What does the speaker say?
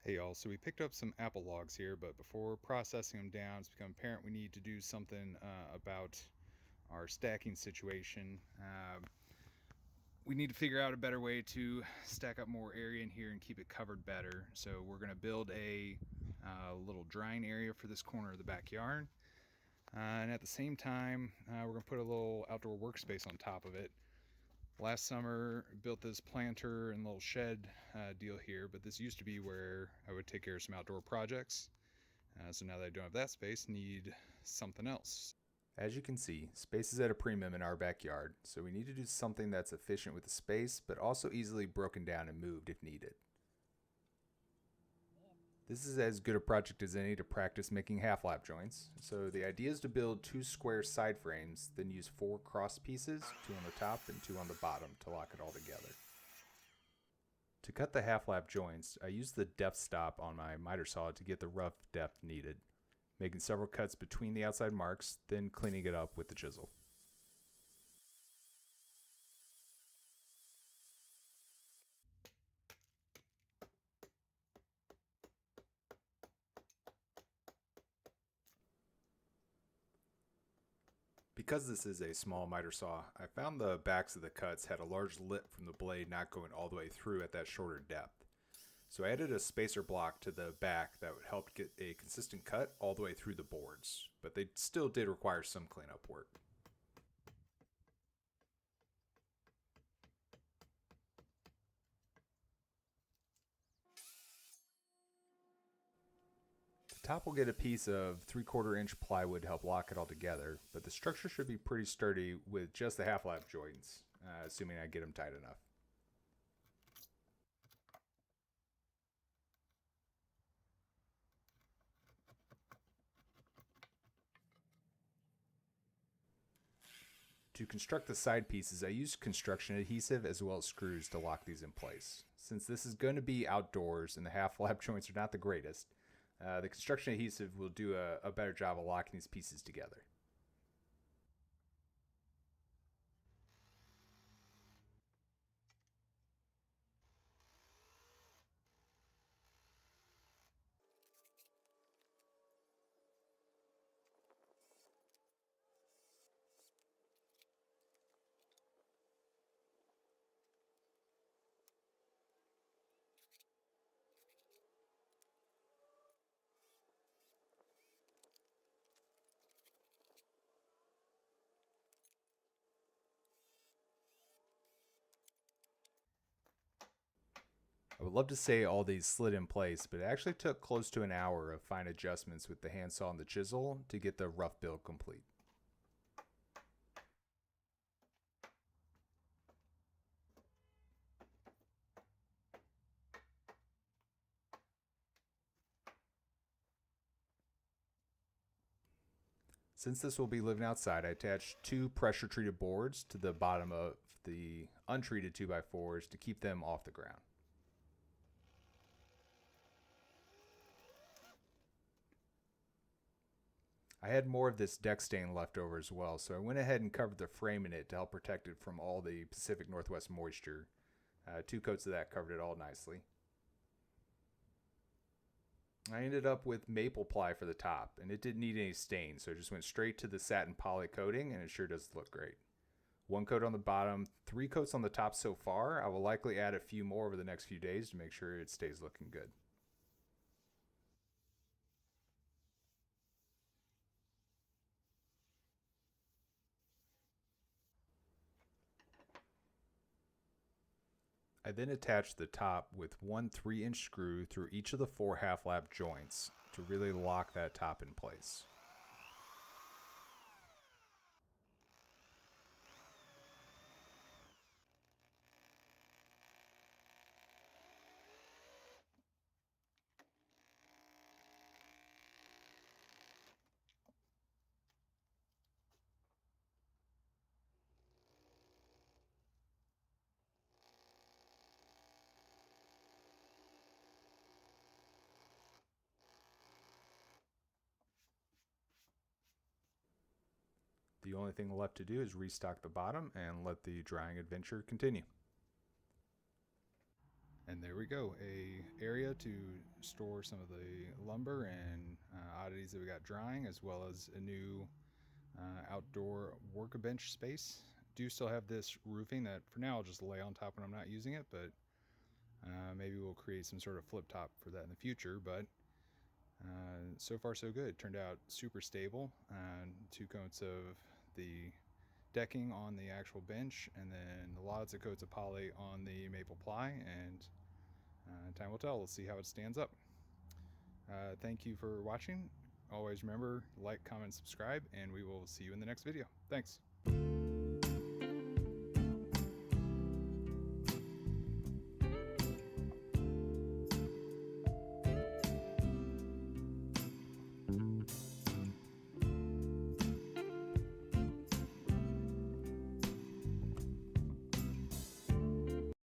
Hey y'all, so we picked up some apple logs here, but before processing them down, it's become apparent we need to do something about our stacking situation. We need to figure out a better way to stack up more area in here and keep it covered better. So we're going to build a little drying area for this corner of the backyard. And at the same time, we're going to put a little outdoor workspace on top of it. Last summer, built this planter and little shed deal here, but this used to be where I would take care of some outdoor projects. So now that I don't have that space, need something else. As you can see, space is at a premium in our backyard, so we need to do something that's efficient with the space, but also easily broken down and moved if needed. This is as good a project as any to practice making half-lap joints, so the idea is to build 2 square side frames, then use 4 cross pieces, 2 on the top and 2 on the bottom to lock it all together. To cut the half-lap joints, I used the depth stop on my miter saw to get the rough depth needed, making several cuts between the outside marks, then cleaning it up with the chisel. Because this is a small miter saw, I found the backs of the cuts had a large lip from the blade not going all the way through at that shorter depth. So I added a spacer block to the back that would help get a consistent cut all the way through the boards, but they still did require some cleanup work. The top will get a piece of 3/4 inch plywood to help lock it all together, but the structure should be pretty sturdy with just the half-lap joints, assuming I get them tight enough. To construct the side pieces, I used construction adhesive as well as screws to lock these in place. Since this is going to be outdoors and the half-lap joints are not the greatest, the construction adhesive will do a better job of locking these pieces together. I would love to say all these slid in place, but it actually took close to an hour of fine adjustments with the handsaw and the chisel to get the rough build complete. Since this will be living outside, I attached 2 pressure treated boards to the bottom of the untreated 2x4s to keep them off the ground. I had more of this deck stain left over as well, so I went ahead and covered the frame in it to help protect it from all the Pacific Northwest moisture. 2 coats of that covered it all nicely. I ended up with maple ply for the top, and it didn't need any stain, so I just went straight to the satin poly coating, and it sure does look great. 1 coat on the bottom, 3 coats on the top so far. I will likely add a few more over the next few days to make sure it stays looking good. I then attached the top with 1 3-inch screw through each of the 4 half-lap joints to really lock that top in place. The only thing left to do is restock the bottom and let the drying adventure continue. And there we go, a area to store some of the lumber and oddities that we got drying, as well as a new outdoor workbench space. Do still have this roofing that for now I'll just lay on top when I'm not using it, but maybe we'll create some sort of flip top for that in the future. But so far so good. It turned out super stable. 2 coats of the decking on the actual bench, and then lots of coats of poly on the maple ply, and time will tell. We'll see how it stands up. Thank you for watching. Always remember, like, comment, subscribe, and we will see you in the next video. Thanks.